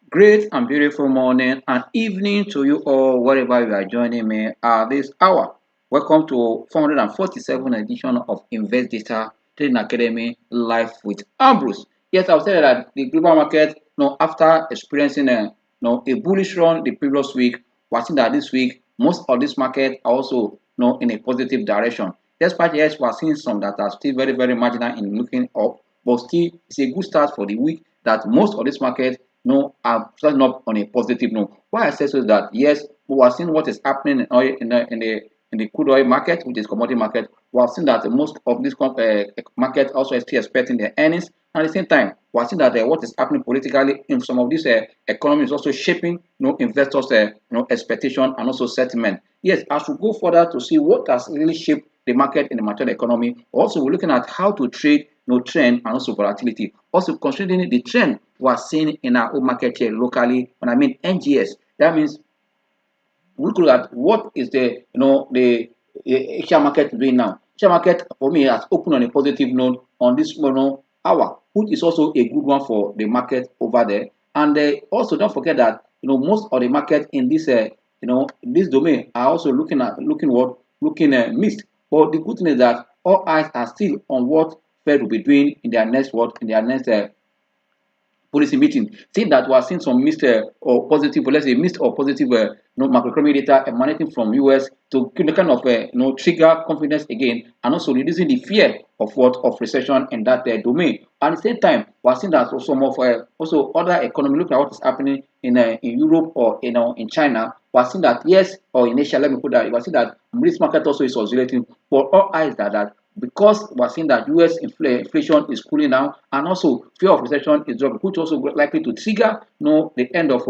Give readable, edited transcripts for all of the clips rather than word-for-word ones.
Great and beautiful morning and evening to you all, wherever you are joining me at this hour. Welcome to 447 edition of InvestData Trading Academy Live with Ambrose. Yes, I'll say that the global market, after experiencing a bullish run the previous week, we're seeing that this week most of this market are also in a positive direction. Despite yes, we're seeing some that are still very marginal in looking up, but still it's a good start for the week that most of this market are starting up on a positive note. Why I say so is that yes, we are seeing what is happening in oil in the crude oil market, which is commodity market. We have seen that most of this market also is still expecting their earnings. And at the same time, we are seeing that what is happening politically in some of these economies is also shaping investors expectation and also sentiment. Yes, as we go further to see what has really shaped the market in the material economy, also we're looking at how to trade trend and also volatility. Also considering the trend we are seeing in our own market here locally. When I mean NGS, that means we look at what is the Asia market doing now. Asia market for me has opened on a positive note on this hour, which is also a good one for the market over there. And also don't forget that most of the market in this this domain are also looking mixed. But the good thing is that all eyes are still on what Fed will be doing in their next policy meeting, seeing that we are seeing some mixed or positive, or let's say mixed or positive macroeconomic data emanating from US to kind of trigger confidence again, and also reducing the fear of recession in that domain. At the same time, we are seeing that also some of also other economy. Look at what is happening in Europe or in China. We are seeing that yes, or in Asia. Let me put that. We are seeing that this market also is oscillating. For all eyes that because we're seeing that US inflation is cooling down and also fear of recession is dropping, which also likely to trigger the end of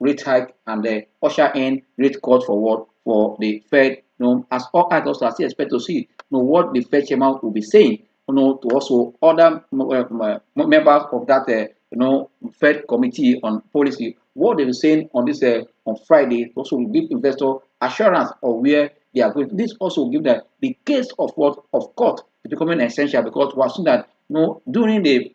rate hike and the usher in rate cut for the Fed. As all eyes also still expect to see what the Fed chairman will be saying to also other members of that Fed committee on policy, what they were saying on this on Friday also will give investor assurance of where they are going. This also will give them the case of what of court is becoming essential, because we are seeing that during the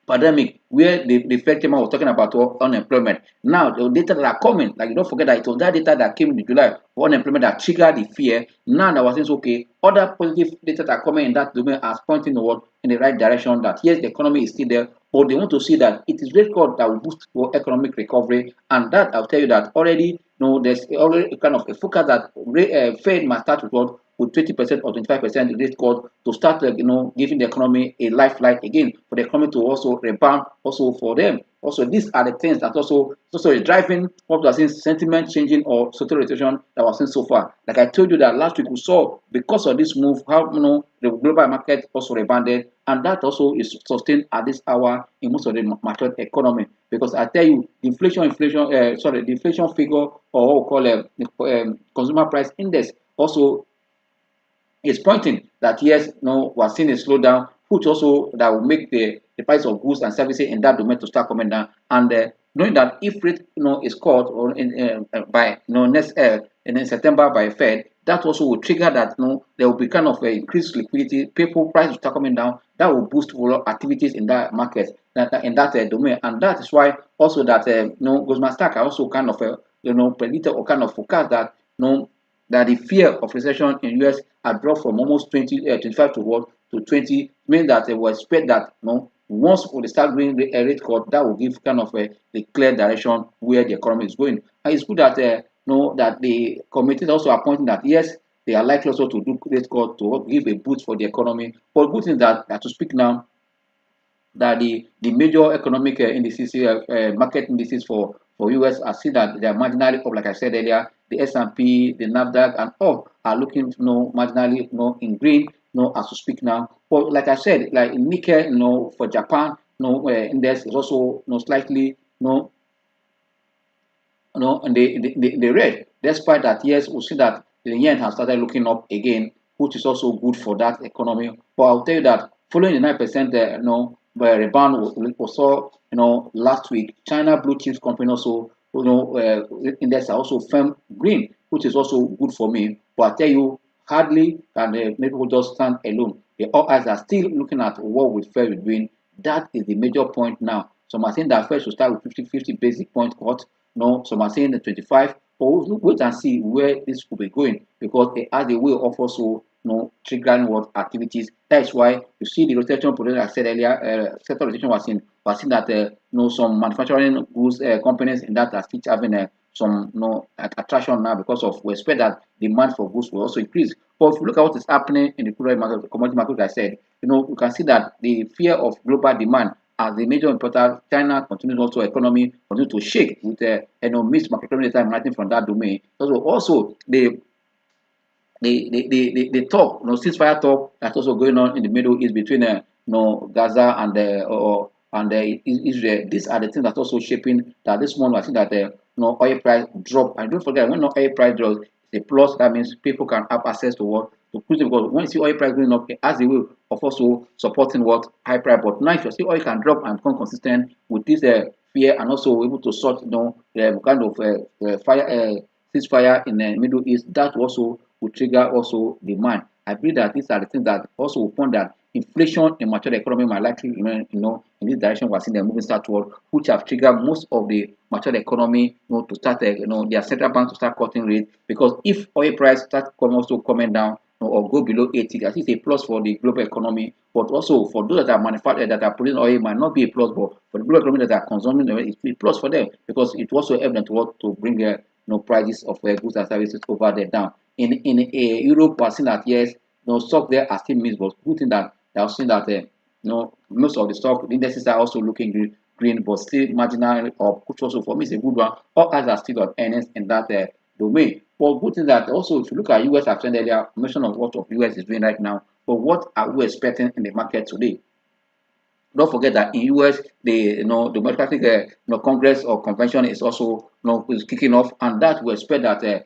pandemic where the Fed came out was talking about unemployment. Now the data that are coming, like you don't forget that it was that data that came in July for unemployment that triggered the fear. Now that was saying okay, other positive data that are coming in that domain are pointing in the right direction, that yes, the economy is still there, but they want to see that it is rate cut that will boost for economic recovery. And that I'll tell you that already there's already a kind of a focus that Fed must start with 20% or 25% rate cut to start giving the economy a lifeline again, for the economy to also rebound also for them. Also, these are the things that also is driving what we are seeing sentiment changing or social rotation that was seen so far. Like I told you that last week we saw, because of this move, how the global market also rebounded, and that also is sustained at this hour in most of the market economy. Because I tell you, the inflation figure, or what we call consumer price index, also is pointing that yes, we're seeing a slowdown, which also that will make the price of goods and services in that domain to start coming down. And knowing that if rate is cut or by next in September by Fed, that also will trigger that there will be kind of increased liquidity, people price will start coming down. That will boost activities in that market, in that domain, and that is why also that Goldman Sachs also kind of predicted or kind of forecast that that the fear of recession in US had dropped from almost 25 to what to 20, meaning that they will expect that once we start doing the rate cut, that will give kind of a clear direction where the economy is going. And it's good that that the committee also are pointing that yes, they are likely also to do rate cut to give a boost for the economy. But good thing is that to speak now, that the major economic indices, market indices for US are seen that they are marginally up. Like I said earlier, the S&P, the Nasdaq, and all are looking marginally in green as we speak now. But like I said, like in Nikkei, for Japan, index is also slightly in the red. Despite that, yes, we see that the yen has started looking up again, which is also good for that economy. But I'll tell you that following the 9% rebound we saw last week, China blue chips company also index are also firm green, which is also good for me. But I tell you, hardly can the people just stand alone. The all eyes are still looking at what we Fed is doing. That is the major point now. Some are saying that Fed should start with 50 basic point cut. No, some are saying the 25. But we'll wait and see where this could be going, because it has a way of also triggering what activities. That is why you see the rotation potential. I said earlier, sector rotation was seen that some manufacturing goods companies in that are still having some attraction now, because of we expect that demand for goods will also increase. But if you look at what is happening in the crude market, the commodity market, like I said, you can see that the fear of global demand as the major importer, China continues also economy continue to shake with mixed macroeconomic data emanating from that domain. Also the talk, ceasefire talk that's also going on in the Middle East between Gaza and Israel. These are the things that's also shaping that this morning. I think that oil price drop. And don't forget, when oil price drops, it's a plus. That means people can have access to what to cruise, because when you see oil price going up, it has a way of also supporting what high price. But now if you see oil can drop and become consistent with this fear, and also able to sort the kind of fire ceasefire in the Middle East, that also will trigger also demand. I believe that these are the things that also will point that inflation in mature economy might likely remain, in this direction. We're seeing the moving start toward, which have triggered most of the mature economy, to start, their central bank to start cutting rates. Because if oil price start also coming down, or go below 80, that is a plus for the global economy. But also for those that are manufacturing, that are producing oil, might not be a plus, but for the global economy that are consuming oil, it's a plus for them, because it also helps them to bring prices of goods and services over there down. In Europe, we're seeing that yes, stock there are still mixed, but good thing that they are seeing that most of the stock indices are also looking green, but still marginal, or which also for me is a good one. All others are still on earnings in that domain. But good thing that also, if you look at US, I've said earlier, mention of what of US is doing right now. But what are we expecting in the market today? Don't forget that in US, the Democratic Congress or convention is also is kicking off, and that we expect that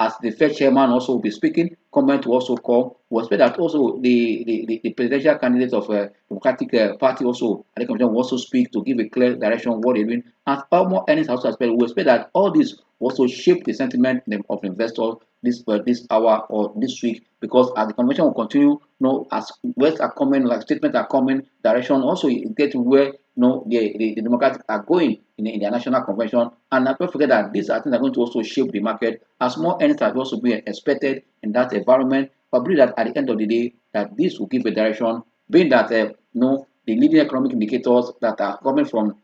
as the Fed chairman also will be speaking, comment will also come. We expect that also the presidential candidate of Democratic Party also at the convention will also speak to give a clear direction of what they're doing. And all more earnings also expect. We expect that all this will also shape the sentiment of investors this hour or this week, because as the convention will continue, as words are coming, like statements are coming, direction also it get to where the Democrats are going in their national convention. And don't forget that these are things that are going to also shape the market, as more earnings are also being expected in that environment. I believe that at the end of the day, that this will give a direction, being that the leading economic indicators that are coming from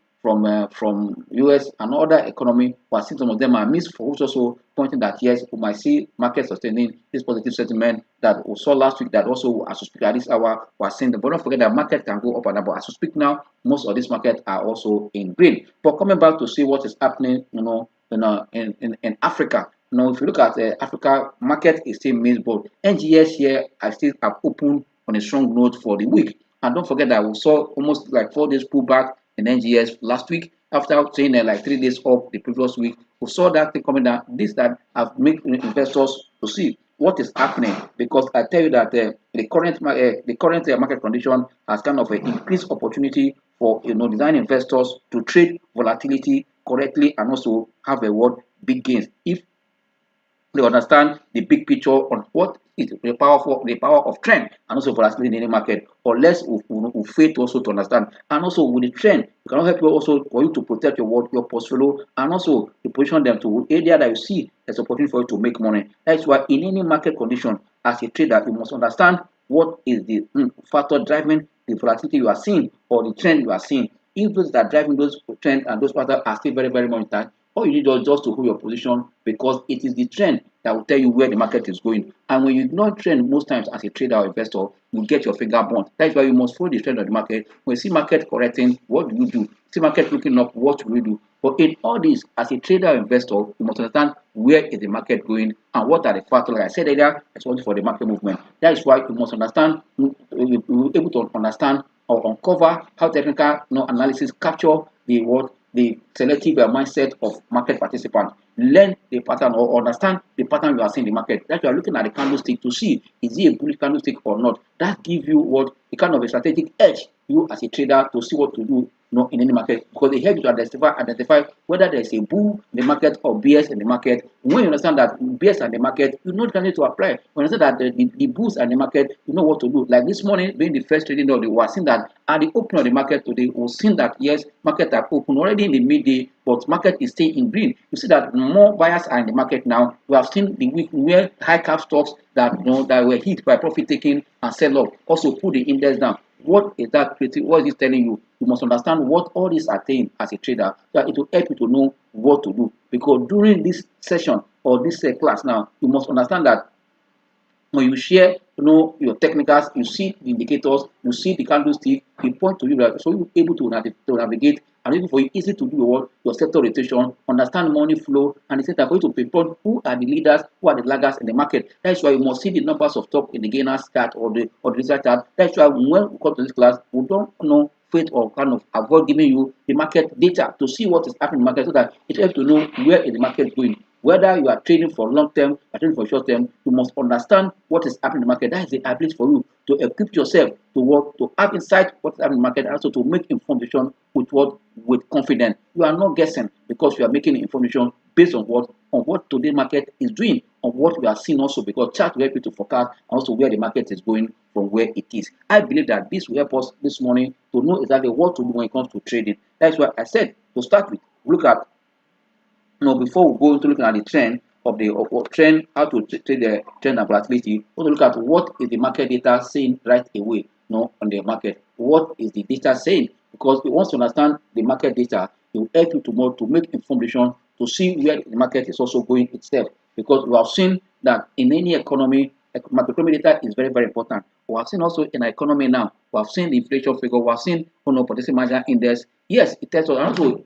US and other economy, but since some of them are missed, for which also pointing that yes, we might see market sustaining this positive sentiment that we saw last week, that also as we speak at this hour we're seeing. But don't forget that market can go up and down, but as we speak now, most of these markets are also in green. But coming back to see what is happening, in Africa. If you look at the Africa market, is still mixed, but NGS here I still have opened on a strong note for the week. And don't forget that we saw almost like 4 days pullback in NGS last week, after saying like 3 days up the previous week. We saw that thing coming down. This that have made investors to see what is happening, because I tell you that the current market condition has kind of an increased opportunity for design investors to trade volatility correctly, and also have a big gains if they understand the big picture on what is the power of trend and also volatility in any market, or less we fail to also to understand. And also with the trend, it can help you also for you to protect your portfolio, and also to position them to area that you see as opportunity for you to make money. That's why in any market condition, as a trader, you must understand what is the factor driving the volatility you are seeing, or the trend you are seeing. If those that are driving those trends and those patterns are still very, very much intact, all you need is just to hold your position, because it is the trend that will tell you where the market is going. And when you ignore trend, most times as a trader or investor, you get your finger burnt. That's why you must follow the trend of the market. When you see market correcting, what do you do? See market looking up, what will you do? But in all this, as a trader or investor, you must understand where is the market going and what are the factors. Like I said earlier, responsible for the market movement. That is why you must understand, you will be able to understand or uncover how technical analysis capture the selective mindset of market participants. Learn the pattern or understand the pattern you are seeing in the market. That you are looking at the candlestick to see is it a bullish candlestick or not. That gives you a kind of a strategic edge, you as a trader, to see what to do in any market, because they help you to identify whether there is a bull in the market or bears in the market. When you understand that bears are in the market, you know the need to apply. When you understand that the bulls are in the market, you know what to do. Like this morning, during the first trading day, we were seeing that at the open of the market today, we've seen that yes, market are open already in the midday, but market is staying in green. You see that more buyers are in the market now. We have seen the week where high cap stocks that that were hit by profit taking and sell off also pull the index down. What is that creating? What is it telling you? You must understand what all these are saying as a trader, so that it will help you to know what to do. Because during this session or this class now, you must understand that when you share, your technicals, you see the indicators, you see the candlestick, it point to you that so you're able to navigate, and even for you easy to do your sector rotation, understand money flow, and it's for you to pinpoint who are the leaders, who are the laggers in the market. That's why you must see the numbers of stock in the gainers chart or the result chart. That's why when we come to this class, we don't faith or kind of avoid giving you the market data to see what is happening in the market, so that it helps to know where is the market going. Whether you are trading for long term or trading for short term, you must understand what is happening in the market. That is the ability for you to equip yourself to work, to have insight what is happening in the market, and also to make information with confidence. You are not guessing, because you are making information based on what today's market is doing, on what we are seeing also, because chart will help you to forecast and also where the market is going from where it is. I believe that this will help us this morning to know exactly what to do when it comes to trading. That's why I said to start with, look at before we go into looking at the trend of the trend, how to trade the trend and volatility, we want to look at what is the market data saying right away, on the market. What is the data saying? Because we want to understand the market data, it will help you to make information to see where the market is also going itself. Because we have seen that in any economy, macroeconomic data is very, very important. We have seen also in our economy now, we have seen the inflation figure, we have seen purchasing manager index. Yes, it tells us, and also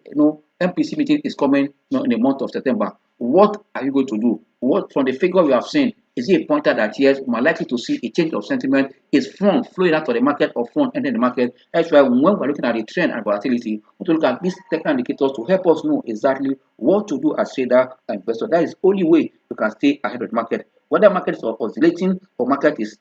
MPC meeting is coming in the month of September. What are you going to do? What from the figure we have seen, is it a pointer that yes, we are likely to see a change of sentiment? Is fund flowing out of the market or fund entering the market? That's why when we're looking at the trend and volatility, we want to look at these technical indicators to help us know exactly what to do as trader and investor. That is the only way you can stay ahead of the market. Whether market is oscillating or market is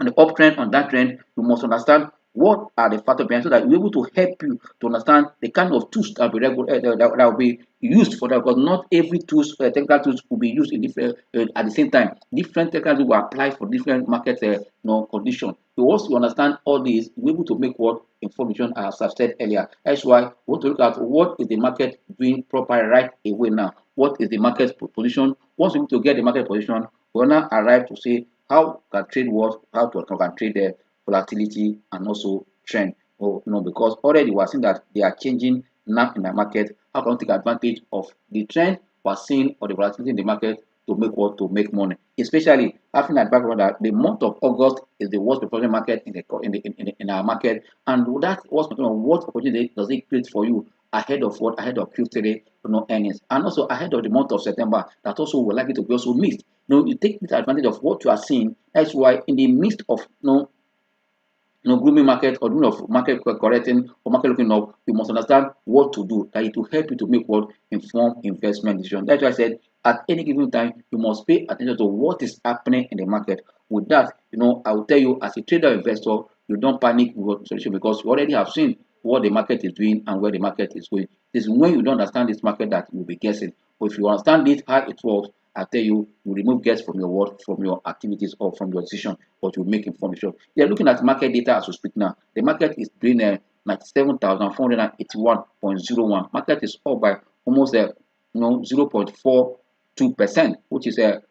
on the uptrend, on that trend, you must understand what are the factors behind, so that you're able to help you to understand the kind of tools that will be used for that. Because not every tools, technical tools, will be used in different at the same time. Different technical tools will apply for different market conditions. So once you understand all these, you're able to make what information, as I've said earlier. That's why we want to look at what is the market doing proper right away now. What is the market position? Once we need to get the market position, we're now arrive to say how can trade work, how can trade the volatility and also trend. Because already we're seeing that they are changing now in the market. How can we take advantage of the trend we're seeing or the volatility in the market to make money? Especially having that background that the month of August is the worst performing market in our market, and that was what opportunity does it create for you ahead of Q3 earnings, and also ahead of the month of September that also will likely to be also missed. You take advantage of what you are seeing. That's why in the midst of gloomy market or market correcting or market looking up, you must understand what to do, that it will help you to make what informed investment decision. That's why I said at any given time you must pay attention to what is happening in the market. With that, I will tell you, as a trader investor, you don't panic with solution, because you already have seen what the market is doing and where the market is going. This is when you don't understand this market that you'll be guessing. But if you understand it, how it works, I tell you, you remove guess from your work, from your activities, or from your decision, but you make information. You're looking at market data as we speak now. The market is doing 97,481.01. Market is up by almost 0.42%, which is up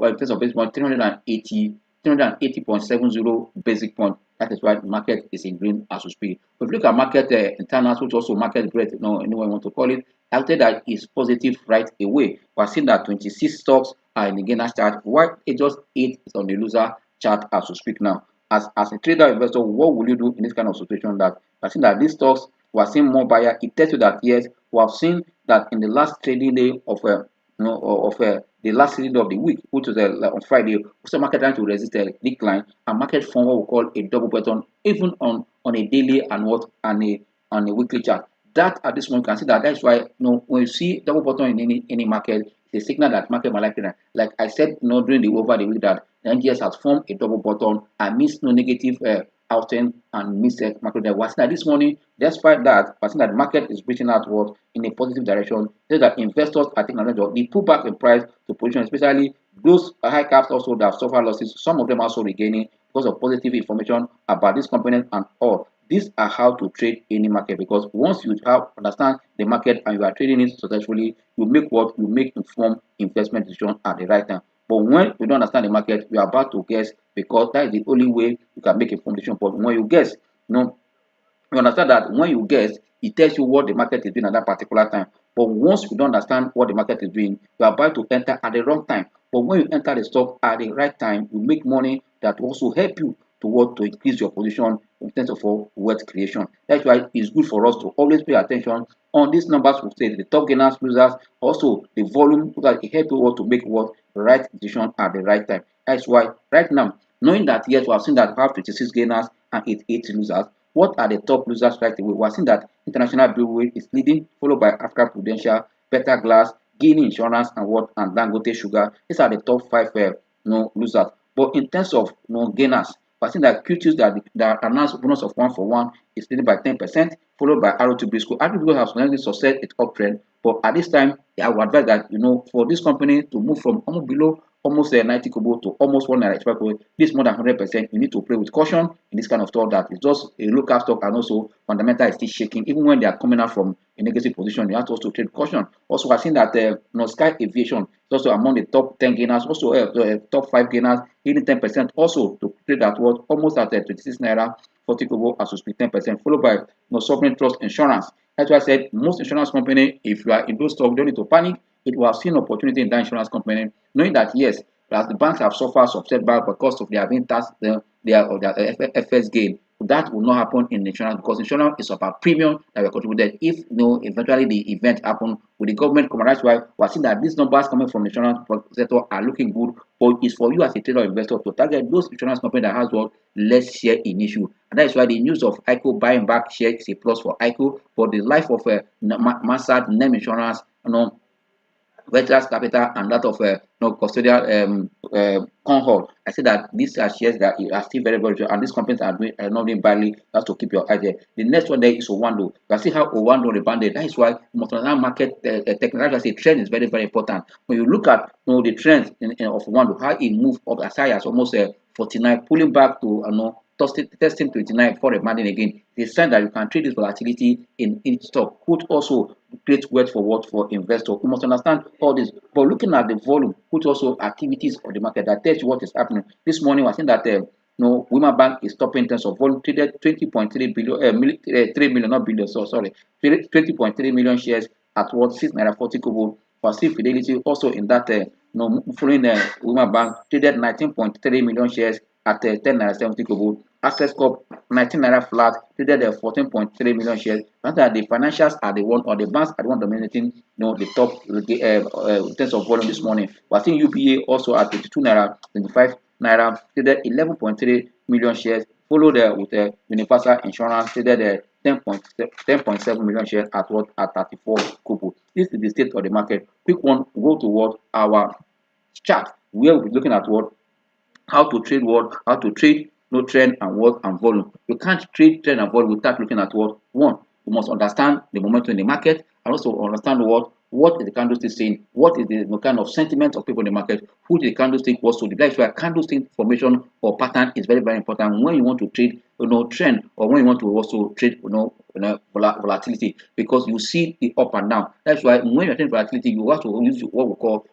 in terms of basic point 380.70 basic point. That is why the market is in green as we speak. But if you look at market internals, which also market breadth, anyone want to call it, I'll tell that is positive right away. We're seeing that 26 stocks are in the gainer chart, while it just 8 is on the loser chart as we speak now. As a trader investor, what will you do in this kind of situation? That we're seeing that these stocks, we're seeing more buyer. It tells you that yes, we have seen that in the last trading day of the last trading day of the week, which was on Friday, we saw market trying to resist a decline, and market formed what we call a double bottom, even on a daily and on a weekly chart. That at this moment you can see that's why when you see double bottom in any market, it's a signal that market might like I said during the over the week, that the NGS has formed a double bottom and means no negative outing and missed macro data. We're seeing that this morning, despite that, we're seeing that the market is reaching outward in a positive direction. So that investors are taking advantage of the pullback in price to position, especially those high caps also that have suffered losses. Some of them also regaining because of positive information about this company and all. These are how to trade any market, because once you have understand the market and you are trading it successfully, you make what you make informed investment decision at the right time. But when you don't understand the market, you are about to guess, because that is the only way you can make a decision. But when you guess, you understand that when you guess, it tells you what the market is doing at that particular time. But once you don't understand what the market is doing, you are about to enter at the wrong time. But when you enter the stock at the right time, you make money that will also help you to increase your position in terms of wealth creation. That's why it's good for us to always pay attention on these numbers. We say the top gainers, losers, also the volume, so that it helps you all to make what right decision at the right time. That's why right now, knowing that yes, we have seen that we have 26 gainers and 88 losers. What are the top losers right away? We are seeing that International Brewery is leading, followed by Africa Prudential, Better Glass, Guinea Insurance, and Dangote Sugar. These are the top five losers. But in terms of gainers, we are seeing that Q2s that announced bonus of 1 for 1 is leading by 10%, followed by RO2 Briscoe. RO2 has already success its uptrend, but at this time, I would advise that for this company to move from almost below almost 90 kobo to almost 195 kobo, this more than 100%. You need to play with caution in this kind of stock that is just a local stock, and also fundamental is still shaking. Even when they are coming out from a negative position, you have to also trade caution. Also, I've seen that Sky Aviation is also among the top 10 gainers, also top 5 gainers, hitting 10%. Also to trade at what almost at 26 naira 40 kobo as we speak, 10%, followed by Sovereign Trust Insurance. That's why I said most insurance company, if you are in those stocks, don't need to panic. It will have seen opportunity in that insurance company, knowing that yes, as the banks have suffered some setback because of their being taxed their FS gain. That will not happen in insurance, because insurance is about premium that were contributed. If eventually the event happen with the government, that's why we're seeing that these numbers coming from the insurance sector are looking good. But it's for you as a trader investor to target those insurance companies that has what less share in issue. And that is why the news of ICO buying back share is a plus for ICO. For the life of Massad, NEM Insurance, Veterans Capital, and that of custodial Conhol. I say that these are shares that are still very, very, and these companies are not doing badly. You have to keep your eye there. The next one there is Owando. You can see how Owando rebounded. That is why multinational market technology, I say trend is very, very important. When you look at the trends of Owando, how it moved up as high as almost 49, pulling back to testing 29 before rebounding again. It's a sign that you can trade this volatility in stock. Could also create wealth for investors. You must understand all this. But looking at the volume, which also activities of the market, that tells you what is happening. This morning, I think that Women Bank is topping in terms of volume, traded 20.3 billion, 3 million, not billion, so sorry, 20.3 million shares at what 6 naira 40 kobo. For Fidelity also in that following Women Bank traded 19.3 million shares at 10 naira 70 kobo. Access Corp 19 naira flat traded 14.3 million shares. Not that the financials are the one, or the banks are the one dominating the top in terms of volume this morning. We are seeing UBA also at 22 naira 25 naira traded 11.3 million shares, followed with Universal Insurance traded 10.7 million shares at 34 kobo. This is the state of the market. Quick one, go to what our chart, where we'll be looking at how to trade trend and volume. You can't trade trend and volume without looking at one. You must understand the momentum in the market, and also understand what is the candlestick saying, what is the kind of sentiment of people in the market, who the candlestick was to. That's why candlestick formation or pattern is very, very important when you want to trade trend, or when you want to also trade volatility, because you see the up and down. That's why when you're trading volatility, you have to use what we call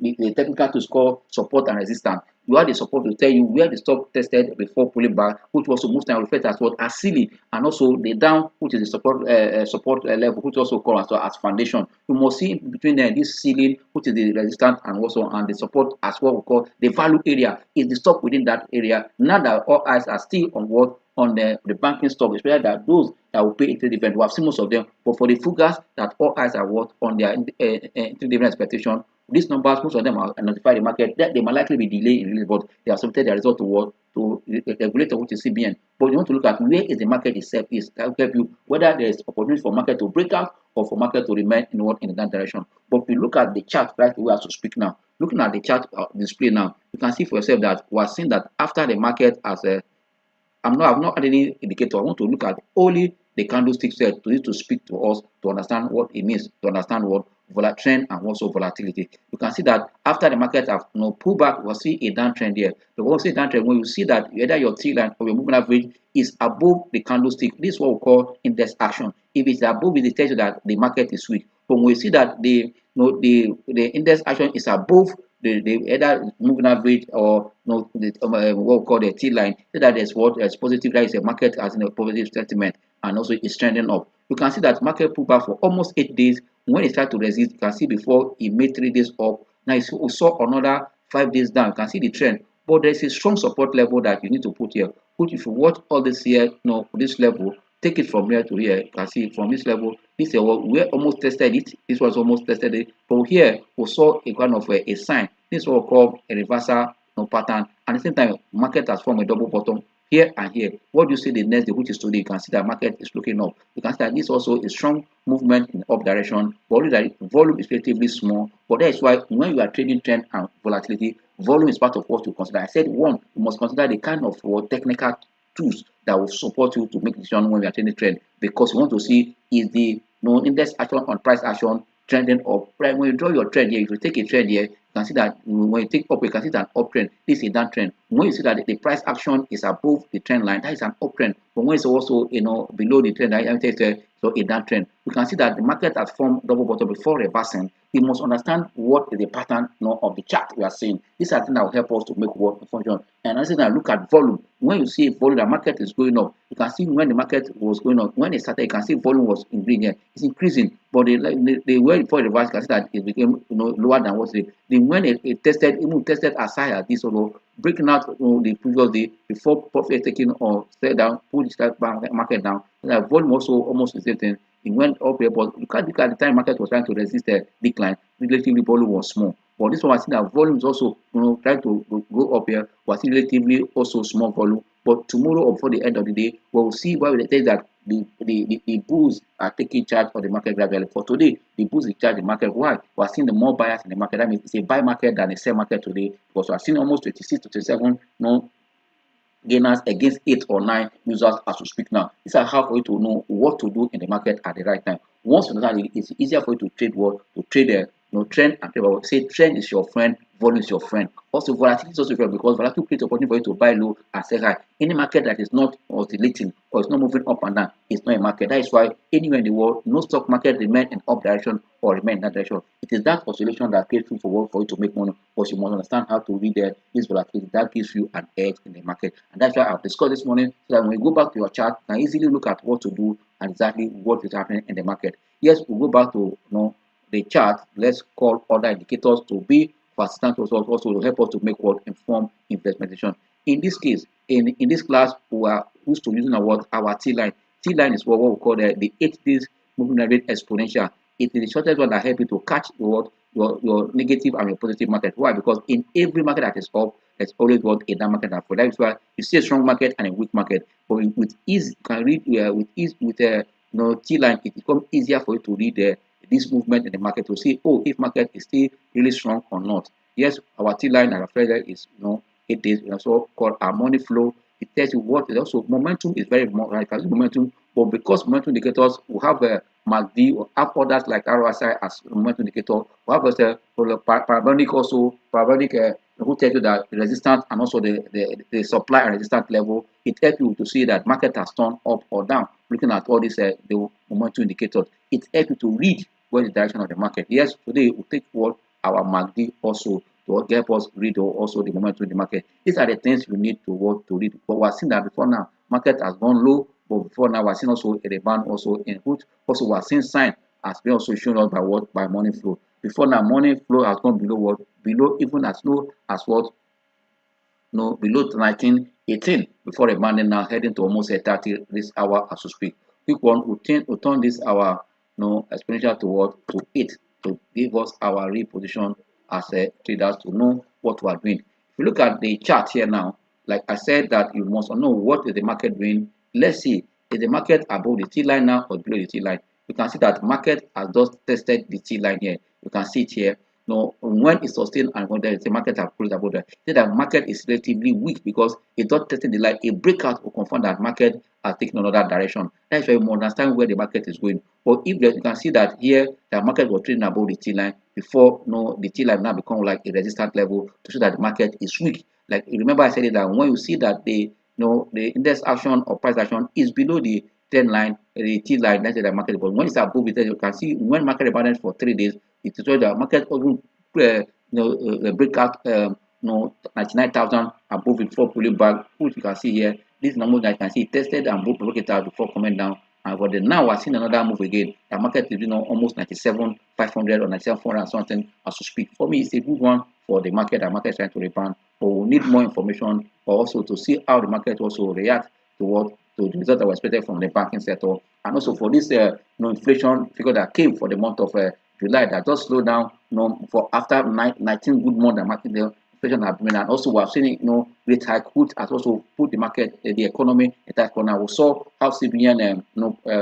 the technical to score support and resistance. You have the support to tell you where the stock tested before pulling back, which also most times referred as as ceiling, and also the down, which is the support level, which also called as foundation. You must see between this ceiling, which is the resistance, and the support as what we call the value area. Is the stock within that area? Now that all eyes are still on the banking stock, especially that those that will pay into dividend. We have seen most of them, but for the fugars that all eyes are on their dividend expectation. These numbers, most of them are notified the market that they might likely be delayed in release, but they have submitted their result to the regulator, which is CBN. But you want to look at where is the market itself is. That will help you whether there is opportunity for market to break out or for market to remain in that direction. But if you look at the chart right away as to speak now, looking at the chart display now, you can see for yourself that we are seeing that after the market has I've not had any indicator. I want to look at only the candlestick set to speak to us to understand what it means, to understand what trend and also volatility. You can see that after the market have pulled back, we'll see a downtrend here. But we'll see a downtrend when you see that either your T line or your moving average is above the candlestick. This is what we call index action. If it's above it, it tells you that the market is weak. But when we see that the index action is above the either moving average or what we call the T line, so that is what is positive. That is a market has a positive sentiment and also is trending up. You can see that market pulled back for almost 8 days. When it started to resist, you can see before it made 3 days up. Now we saw another 5 days down. You can see the trend, but there is a strong support level that you need to put here. If you watch all this here, this level, take it from here to here. You can see from this level, this is we almost tested it. This was almost tested it, but here we saw a kind of a sign. This is what we call a reversal pattern. At the same time, market has formed a double bottom here and here. What do you see the next day, which is today? You can see that market is looking up. You can see that this also a strong movement in up direction, but that volume is relatively small. But that is why when you are trading trend and volatility, volume is part of what you consider. I said one, you must consider the kind of technical tools that will support you to make decision when you are trading trend, because you want to see is the index action on price action trending up. Right, when you draw your trend here, if you take a trend here, you can see that when you take up, you can see that uptrend. This is a downtrend. When you see that the price action is above the trend line, that is an uptrend. But when it's also below the trend line, so a downtrend. You can see that the market has formed double bottom before reversing. We must understand what is the pattern of the chart we are seeing. These are things that will help us to make work function. And as I look at volume, when you see volume, the market is going up. You can see when the market was going up, when it started, you can see volume was in green here. It's increasing, but the way before it reversed, you can see that it became lower than what's it. Then when it tested, even tested as high as this, breaking out the previous day before profit taking or stay down, pull the market down. The volume also almost the same thing. It went up here, but you can't look at the time market was trying to resist the decline. Relatively volume was small. But this one, I see that volume is also trying to go up here, was relatively also small volume. But tomorrow or before the end of the day, we'll see why we say that the bulls are taking charge of the market gradually. For today, the bulls in charge of the market. Why? We're seeing the more buyers in the market. That means it's a buy market than a sell market today, because we're seeing almost 26 to 27 gainers against 8 or 9 users as we speak now. These are how for you to know what to do in the market at the right time. Once you understand it, it's easier for you to trade trade trend and trade. Say trend is your friend, volume is your friend. Also volatility is also your friend, because volatility creates opportunity for you to buy low and sell high. Any market that is not oscillating or is not moving up and down is not a market. That is why anywhere in the world, no stock market remain in up direction or remain in that direction. It is that oscillation that creates room for you to make money, but you must understand how to read this volatility. That gives you an edge in the market. And that's why I've discussed this morning, so that when you go back to your chart, you can easily look at what to do and exactly what is happening in the market. Yes, we'll go back to the chart. Let's call other indicators to be persistent also to help us to make what informed investment decision. In this case, in this class, we are used to using our T line. T line is what we call the 8 days moving average exponential. It is the shortest one that helps you to catch your negative and your positive market. Why? Because in every market that is up, there's always a down market that fall. That is why you see a strong market and a weak market. But with ease, you can read with ease with T line. It becomes easier for you to read this movement in the market to see, if market is still really strong or not. Yes, our T line and our further is 8 days. We also called our money flow. It tells you what is also momentum is very right. Momentum, but because momentum indicators we have a MACD, or have others like RSI as momentum indicator. We have parabolic also parabolic who tells you that the resistance and also the supply and resistance level. It helps you to see that market has turned up or down. Looking at all these the momentum indicators, it helps you to read where the direction of the market. Yes, today we take what our MACD also to help us read also the momentum in the market. These are the things you need to read. But we're seeing that before now, market has gone low, but before now we're seeing also a rebound also in which also we're seeing sign has been also shown us by money flow. Before now, money flow has gone below even as low as below 1918 before rebounding now heading to almost 30 this hour as we speak. Quick one, we turn this our expenditure to 8 to give us our reposition as traders to know what we are doing. If you look at the chart here now, like I said, that you must know what is the market doing. Let's see, is the market above the T line now or below the T line? You can see that market has just tested the T line here. You can see it here. when it's sustained and when the market have closed above that, say that market is relatively weak because it's not testing the line. A breakout will confirm that market has taken another direction. That's why you understand where the market is going. But if you can see that here the market was trading above the T line before, the T line now become like a resistance level to show that the market is weak. Like you remember I said it, that when you see that the index action or price action is below the 10 line, the T line, that's the market. But when it's above it, you can see when market rebounded for 3 days, it is where the market even break out 99,000 above it before pulling back, which you can see here. This number that you can see it tested and broke it out before coming down. And but then now we're seeing another move again. The market is almost 97,500 or 97,400 something as we speak. For me, it's a good one for the market. The market is trying to rebound, but we need more information or also to see how the market also react to the result that was expected from the banking sector, and also for this inflation figure that came for the month of July that just slowed down for after 19 good months that market the inflation has been, and also we have seen rate hike which has also put the market the economy in that corner. We saw how CBN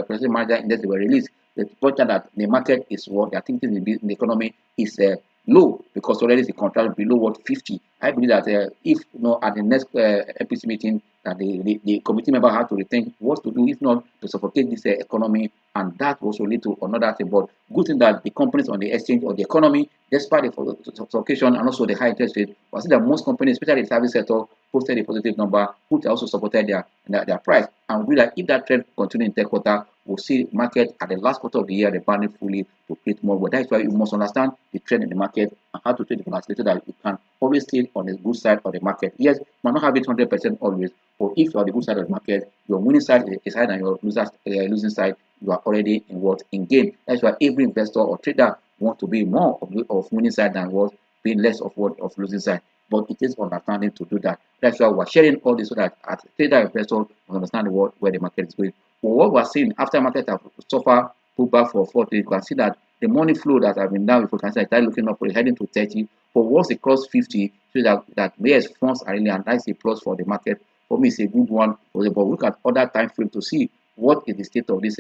President Manager Index were released. They pointed that the market is what they are thinking in the economy is low because already the contract below what 50. I believe that if at the next APC meeting that the committee member have to rethink what to do, if not to suffocate this economy, and that also lead to another thing. But good thing that the companies on the exchange or the economy, despite the suffocation and also the high interest rate, we see that most companies, especially the service sector, posted a positive number, which also supported their price. And we that if that trend continues in third quarter, we'll see market at the last quarter of the year rebounding fully to create more. But that's why you must understand the trend in the market and how to trade the volatility so that you can always stay on the good side of the market. Yes, you might not have it 100% always, but if you're on the good side of the market, your winning side is higher than your losing side. You are already in gain. That's why every investor or trader wants to be more of winning side than what being less of losing side. But it is understanding to do that. That's why we're sharing all this so that as a trader investor, we understand where the market is going. But what we're seeing after market have suffered pullback for 40, you can see that the money flow that have been down, if you can see that looking up, heading to 30. But once it cross 50, so that yes, funds are really a nice plus for the market. For me, it's a good one. But look at other time frame to see what is the state of this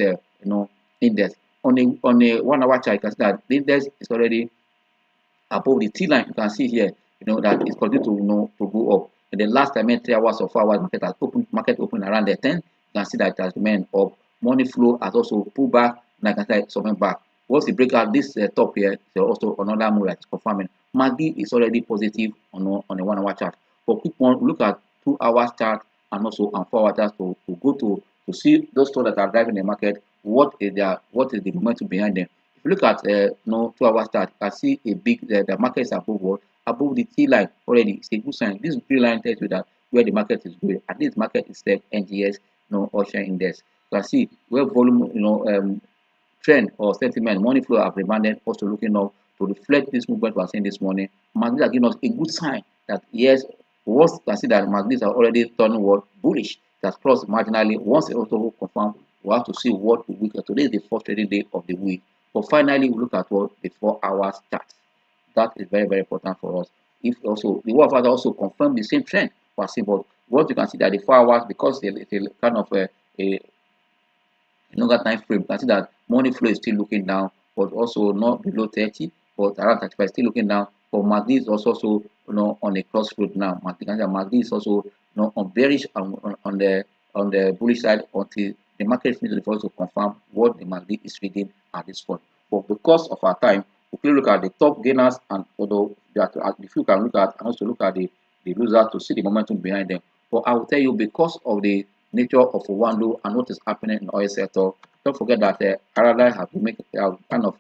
index. On a 1 hour chart, you can see that the index is already above the T line. You can see here, that it's continuing to go up. And the last time 3 hours or 4 hours market open around the 10. You can see that it has remained up. Money flow has also pulled back, like I said, something back. Once you break out this top here, there's also another move that is confirming. MACD is already positive on a 1 hour chart. For quick one, look at 2 hours chart and also on 4 hour chart to go to see those stocks that are driving the market. What is the momentum behind them? If you look at 2 hours chart, you can see a big the market is above the T line already. It's a good sign. This green line tells you that where the market is going. And this market is the NGS Ocean Index. You can see where volume trend or sentiment, money flow have rebounded, also looking up to reflect this movement we are seeing this morning. MACD are giving us a good sign that yes, once you can see that MACD are already turning bullish, that's crossed marginally. Once it also confirm, we have to see what the week. Today is the first trading day of the week. But finally, we look at what the 4 hours chart. That is very, very important for us. If also the 1 hour also confirm the same trend we are seeing, but what you can see that the 4 hours, because it's kind of a longer time frame, you can see that money flow is still looking down, but also not below 30, but around 35, still looking down. But MACD is also on a crossroad now. MACD is also on bearish on the bullish side until the market needs to also confirm what the MACD is reading at this point. But because of our time, we can look at the top gainers, and although if you can look at and also look at the losers to see the momentum behind them. But I will tell you, because of the nature of one low and what is happening in the oil sector, don't forget that Paradise have to make kind of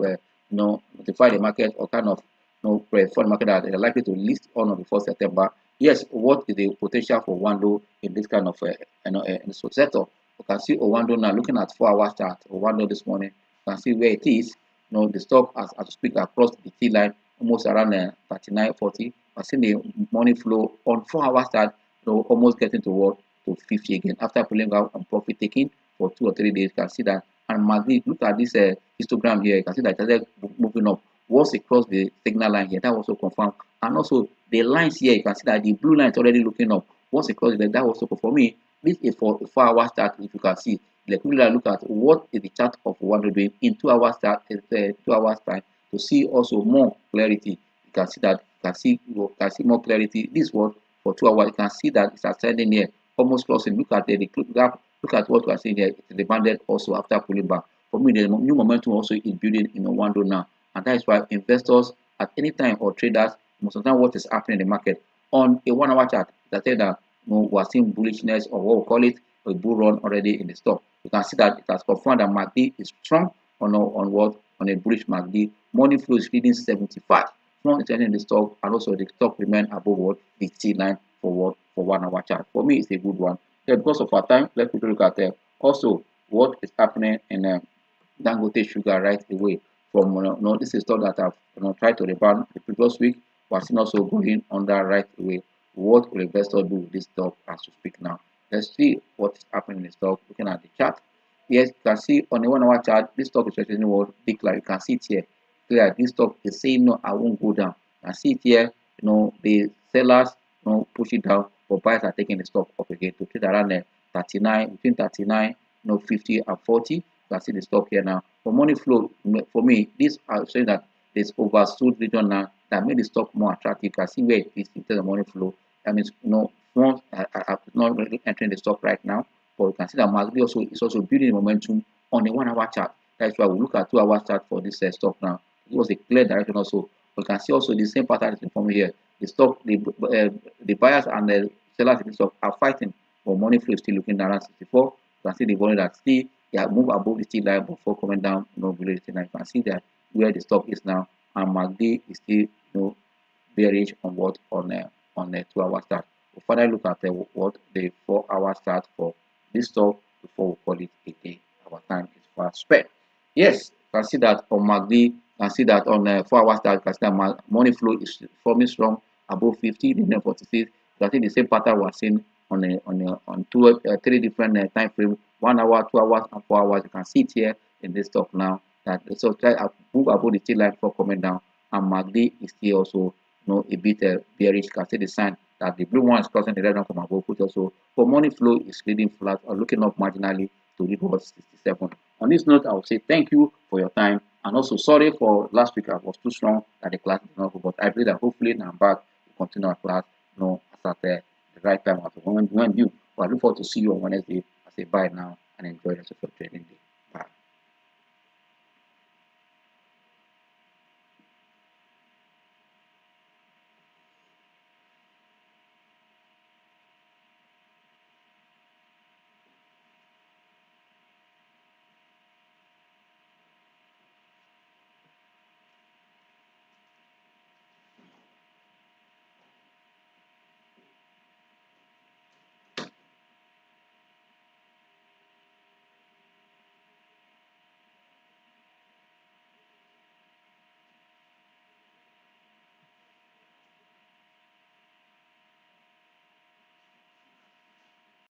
notify the market or kind of for the market that they're likely to list on the 1st September. Yes, what is the potential for one low in this kind of sector? You can see Owando now looking at 4 hours chart. Owando this morning, you can see where it is. The stock as we speak across the T line almost around 39.40. I see the money flow on 4 hours chart, almost getting to 50 again after pulling out on profit taking for 2 or 3 days. You can see that. And MACD, look at this histogram here. You can see that it is moving up. Once it crossed the signal line here, that also confirmed. And also the lines here, you can see that the blue line is already looking up. Once it crossed that also for me. This is for 4 hours chart. If you can see, like we look at what is the chart of 100 doing in 2 hours chart, 2 hours time to see also more clarity. can see that you can see more clarity. This one for 2 hours, you can see that it's ascending here, almost crossing. Look at the gap. Look at what we are seeing here. It's rebounded also after pulling back. For me, the new momentum also is building in a window now, and that is why investors at any time or traders must understand what is happening in the market on a 1 hour chart. That said that we are seeing bullishness, or what we call it a bull run already in the stock. You can see that it has confirmed that MACD is strong on a bullish MACD. Money flow is reading 75. Strong trend in the stock, and also the stock remain above what the T line for 1 hour chart. For me, it's a good one. Then because of our time, let's quickly look at also what is happening in Dangote Sugar right away. From this is stock that I've tried to rebound the previous week, but still also going under right away. What will investor do with this stock as we speak now? Let's see what is happening in the stock. Looking at the chart, yes, you can see on the 1 hour chart, this stock is representing what decline. You can see it here. Clear, this stock is saying no, I won't go down. You can see it here. The sellers push it down, but buyers are taking the stock up again to trade around 39, between 39, 50 and 40. You can see the stock here now. For money flow, for me, this are showing that there's oversold region now that made the stock more attractive. You can see where it is in terms of money flow. That means funds are not really entering the stock right now, but you can see that MACD also is also building momentum on a 1 hour chart. That's why we look at 2 hour chart for this stock now. It was a clear direction also. We can see also the same pattern is informing here. The stock, the buyers and the sellers in the stock are fighting, but money flow is still looking around 64. You can see the volume that still move above the T line before coming down below the T line. You can see that where the stock is now, and MACD is still bearish on what on a 2 hour chart. We'll finally look at what the 4 hour chart for this stock before we call it a day. Our time is fast spent. Yes, you can see that on MACD, you can see that on 4 hour chart, you can see that money flow is forming strong above 50, then 46. You can see the same pattern we're seeing on three different time frame: 1 hour, 2 hours, and 4 hours. You can see it here in this stock now. That so try to move above the T line before coming down, and MACD is still also a bit bearish. You can see the sign that the blue one is crossing the red one from above, which also for money flow is reading flat or looking up marginally to read what 67. On this note, I will say thank you for your time, and also sorry for last week I was too strong that the class did not go, but I believe that hopefully now I'm back to continue our class at the right time when due. But I look forward to see you on Wednesday. I say bye now and enjoy the rest of your trading day.